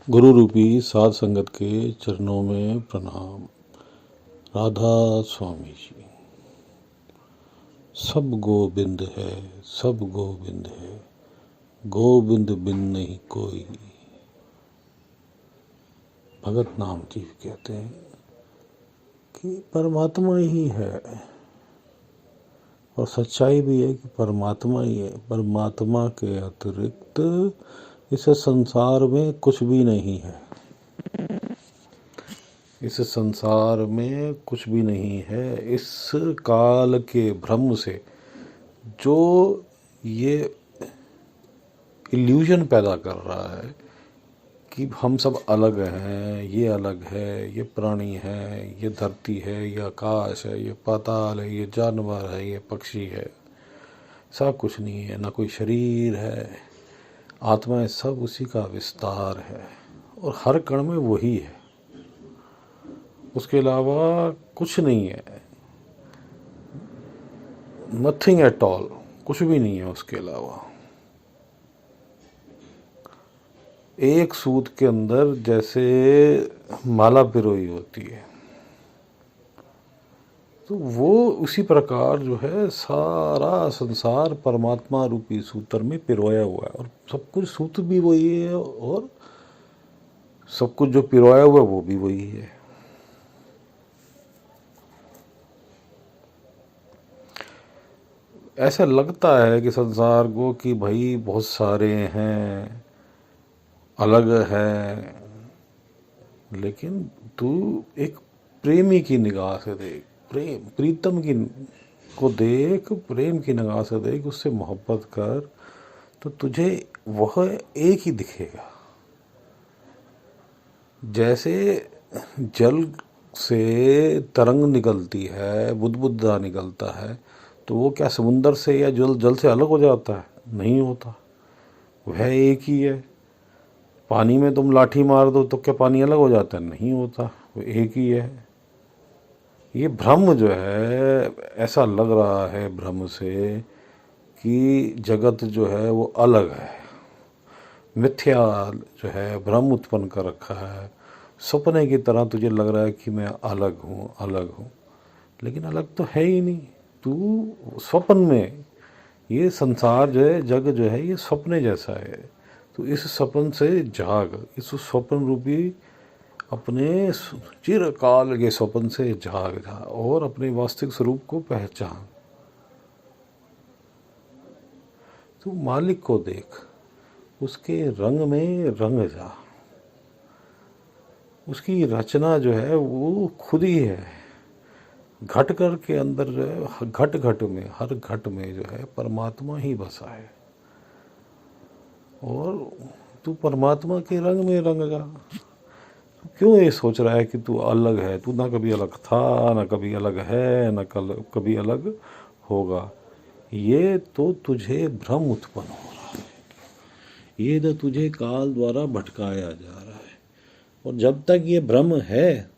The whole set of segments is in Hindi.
गुरु रूपी साध संगत के चरणों में प्रणाम। राधा स्वामी जी। सब गोविंद है, सब गोविंद है, गोविंद बिन नहीं कोई। भगत नाम जी कहते हैं कि परमात्मा ही है, और सच्चाई भी है कि परमात्मा ही है। परमात्मा के अतिरिक्त इस संसार में कुछ भी नहीं है। इस संसार में कुछ भी नहीं है। इस काल के भ्रम से जो ये इल्यूजन पैदा कर रहा है कि हम सब अलग हैं, ये अलग है, ये प्राणी है, ये धरती है, ये आकाश है, ये पाताल है, ये जानवर है, ये पक्षी है, सब कुछ नहीं है। ना कोई शरीर है, आत्मा है, सब उसी का विस्तार है और हर कण में वही है। उसके अलावा कुछ नहीं है। नथिंग एट ऑल, कुछ भी नहीं है उसके अलावा। एक सूत के अंदर जैसे माला पिरोई होती है, तो वो उसी प्रकार जो है सारा संसार परमात्मा रूपी सूत्र में पिरोया हुआ है। और सब कुछ सूत्र भी वही है और सब कुछ जो पिरोया हुआ है वो भी वही है। ऐसा लगता है कि संसार को कि भाई बहुत सारे हैं, अलग है, लेकिन तू एक प्रेमी की निगाह से देख, प्रीतम की को देख, प्रेम की निगाह से देख, उससे मोहब्बत कर, तो तुझे वह एक ही दिखेगा। जैसे जल से तरंग निकलती है, बुदबुदा निकलता है, तो वो क्या समुंदर से या जल से अलग हो जाता है? नहीं होता, वह एक ही है। पानी में तुम लाठी मार दो तो क्या पानी अलग हो जाता है? नहीं होता, वो एक ही है। ये भ्रम जो है, ऐसा लग रहा है भ्रम से कि जगत जो है वो अलग है। मिथ्या जो है भ्रम उत्पन्न कर रखा है। सपने की तरह तुझे लग रहा है कि मैं अलग हूँ, अलग हूँ, लेकिन अलग तो है ही नहीं। तू स्वप्न में, ये संसार जो है, जग जो है, ये सपने जैसा है। तो इस सपन से जाग, इस स्वप्न रूपी अपने चिरकाल के स्वप्न से जाग जा और अपने वास्तविक स्वरूप को पहचान। तू मालिक को देख, उसके रंग में रंग जा। उसकी रचना जो है वो खुद ही है। घट कर के अंदर जो है, घट घट में, हर घट में जो है परमात्मा ही बसा है। और तू परमात्मा के रंग में रंग जा। क्यों ये सोच रहा है कि तू अलग है? तू ना कभी अलग था, ना कभी अलग है, ना कभी अलग होगा। ये तो तुझे भ्रम उत्पन्न हो रहा है, ये तो तुझे काल द्वारा भटकाया जा रहा है। और जब तक ये भ्रम है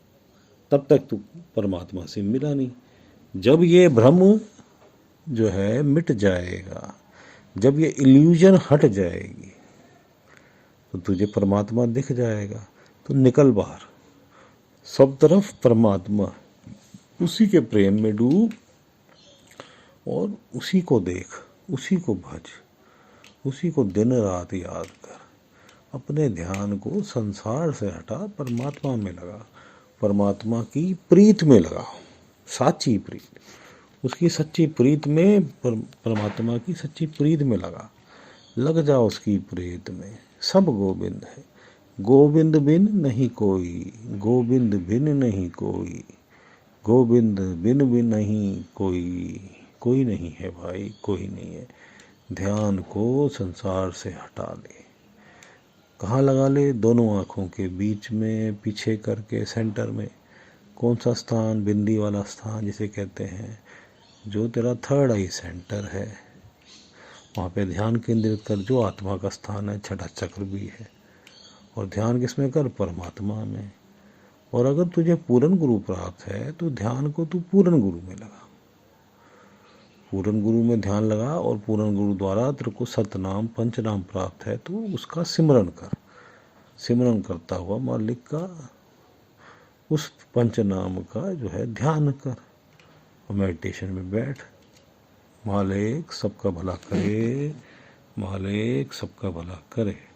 तब तक तू परमात्मा से मिला नहीं। जब ये भ्रम जो है मिट जाएगा, जब ये इल्यूजन हट जाएगी, तो तुझे परमात्मा दिख जाएगा। तो निकल बाहर, सब तरफ परमात्मा, उसी के प्रेम में डूब और उसी को देख, उसी को भज, उसी को दिन रात याद कर। अपने ध्यान को संसार से हटा, परमात्मा में लगा, परमात्मा की प्रीत में लगा। साची प्रीत, उसकी सच्ची प्रीत में, परमात्मा की सच्ची प्रीत में लग जा उसकी प्रीत में। सब गोविंद है, गोविंद बिन नहीं कोई, गोविंद बिन नहीं कोई, गोविंद बिन भी नहीं कोई। कोई नहीं है भाई, कोई नहीं है। ध्यान को संसार से हटा ले। कहाँ लगा ले? दोनों आँखों के बीच में, पीछे करके सेंटर में। कौन सा स्थान? बिंदी वाला स्थान जिसे कहते हैं, जो तेरा थर्ड आई सेंटर है, वहाँ पे ध्यान केंद्रित कर, जो आत्मा का स्थान है, छठा चक्र भी है। और ध्यान किसमें कर? परमात्मा में। और अगर तुझे पूर्ण गुरु प्राप्त है तो ध्यान को तू पूर्ण गुरु में लगा, पूर्ण गुरु में ध्यान लगा। और पूर्ण गुरु द्वारा तेरे को सतनाम पंचनाम प्राप्त है तो उसका सिमरन कर। सिमरन करता हुआ मालिक का, उस पंचनाम का जो है ध्यान कर, मेडिटेशन में बैठ। मालिक सबका भला करे, मालिक सबका भला करे।